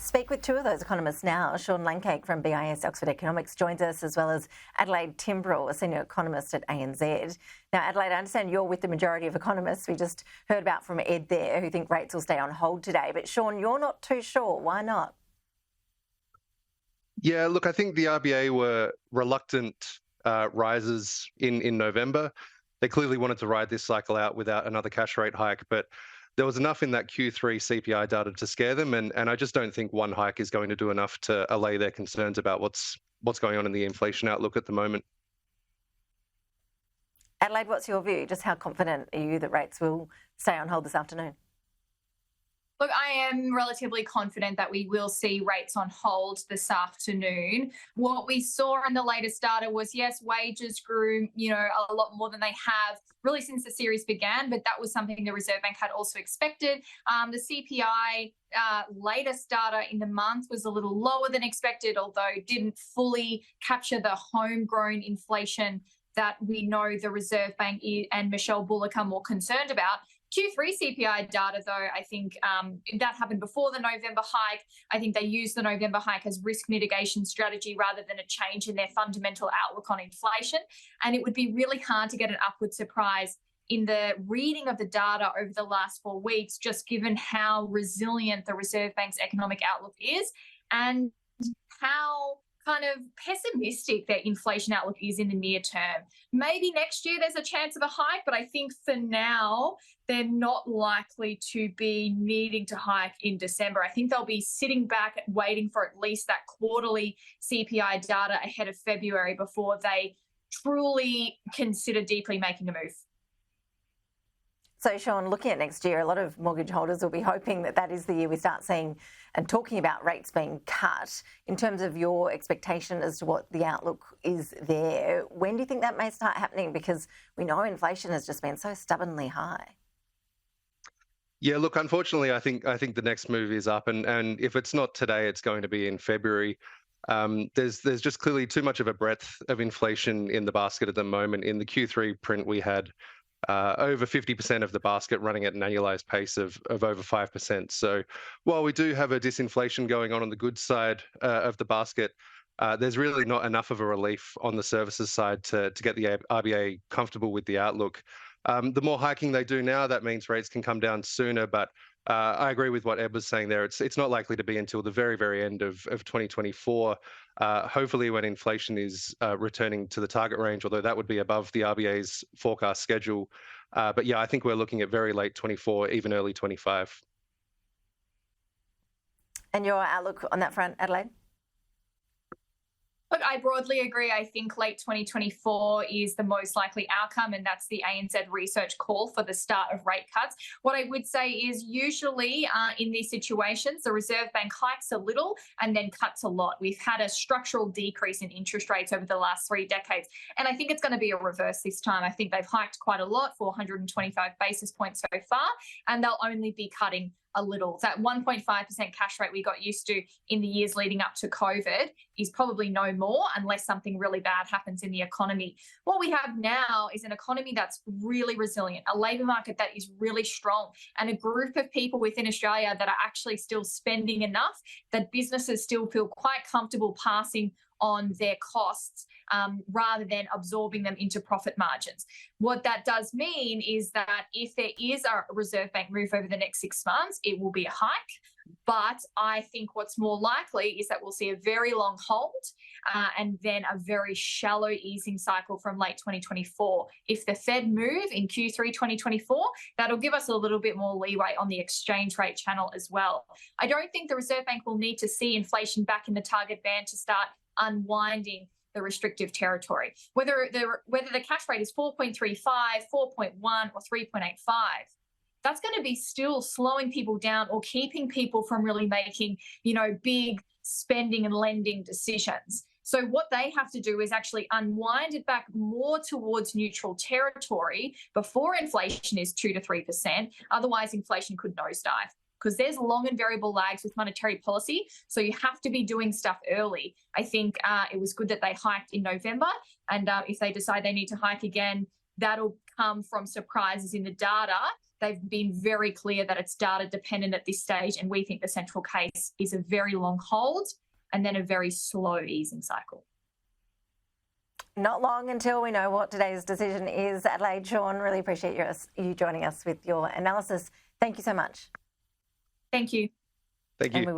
speak with two of those economists now. Sean Langcake from BIS Oxford Economics joins us, as well as Adelaide Timbrell, a senior economist at ANZ. Now, Adelaide, I understand you're with the majority of economists. We just heard about from Ed there, who think rates will stay on hold today. But Sean, you're not too sure. Why not? Yeah, look, I think the RBA were reluctant risers in November. They clearly wanted to ride this cycle out without another cash rate hike, but there was enough in that Q3 CPI data to scare them, and I just don't think one hike is going to do enough to allay their concerns about what's going on in the inflation outlook at the moment. Adelaide, what's your view? Just how confident are you that rates will stay on hold this afternoon? Look, I am relatively confident that we will see rates on hold this afternoon. What we saw in the latest data was, yes, wages grew, a lot more than they have really since the series began, but that was something the Reserve Bank had also expected. The CPI latest data in the month was a little lower than expected, although didn't fully capture the homegrown inflation that we know the Reserve Bank and Michelle Bullock are more concerned about. Q3 CPI data, though, I think that happened before the November hike. I think they used the November hike as risk mitigation strategy rather than a change in their fundamental outlook on inflation. And it would be really hard to get an upward surprise in the reading of the data over the last 4 weeks, just given how resilient the Reserve Bank's economic outlook is and how kind of pessimistic their inflation outlook is in the near term. Maybe next year there's a chance of a hike, but I think for now they're not likely to be needing to hike in December. I think they'll be sitting back waiting for at least that quarterly CPI data ahead of February before they truly consider deeply making a move. So, Sean, looking at next year, a lot of mortgage holders will be hoping that that is the year we start seeing and talking about rates being cut. In terms of your expectation as to what the outlook is there, when do you think that may start happening? Because we know inflation has just been so stubbornly high. Yeah, look, unfortunately, I think the next move is up, and if it's not today, it's going to be in February. There's just clearly too much of a breadth of inflation in the basket at the moment. In the Q3 print, we had over 50% of the basket running at an annualized pace of over 5%. So while we do have a disinflation going on the goods side of the basket, there's really not enough of a relief on the services side to get the RBA comfortable with the outlook. The more hiking they do now, that means rates can come down sooner, but I agree with what Ed was saying there. It's not likely to be until the very, very end of 2024, hopefully when inflation is returning to the target range, although that would be above the RBA's forecast schedule. But yeah, I think we're looking at very late 24, even early 25. And your outlook on that front, Adelaide? Look, I broadly agree. I think late 2024 is the most likely outcome, and that's the ANZ research call for the start of rate cuts. What I would say is usually in these situations, the Reserve Bank hikes a little and then cuts a lot. We've had a structural decrease in interest rates over the last 3 decades, and I think it's going to be a reverse this time. I think they've hiked quite a lot, 425 basis points so far, and they'll only be cutting a little. That 1.5% cash rate we got used to in the years leading up to COVID is probably no more unless something really bad happens in the economy. What we have now is an economy that's really resilient, a labour market that is really strong, and a group of people within Australia that are actually still spending enough that businesses still feel quite comfortable passing on their costs rather than absorbing them into profit margins. What that does mean is that if there is a Reserve Bank move over the next 6 months, it will be a hike. But I think what's more likely is that we'll see a very long hold and then a very shallow easing cycle from late 2024. If the Fed move in Q3 2024, that'll give us a little bit more leeway on the exchange rate channel as well. I don't think the Reserve Bank will need to see inflation back in the target band to start unwinding the restrictive territory. Whether the cash rate is 4.35, 4.1 or 3.85, that's going to be still slowing people down or keeping people from really making, big spending and lending decisions. So what they have to do is actually unwind it back more towards neutral territory before inflation is 2 to 3%. Otherwise, inflation could nosedive, because there's long and variable lags with monetary policy. So you have to be doing stuff early. I think it was good that they hiked in November. And if they decide they need to hike again, that'll come from surprises in the data They've been very clear that it's data dependent at this stage, and we think the central case is a very long hold and then a very slow easing cycle. Not long until we know what today's decision is. Adelaide, Sean, really appreciate you joining us with your analysis. Thank you so much. Thank you. Thank you.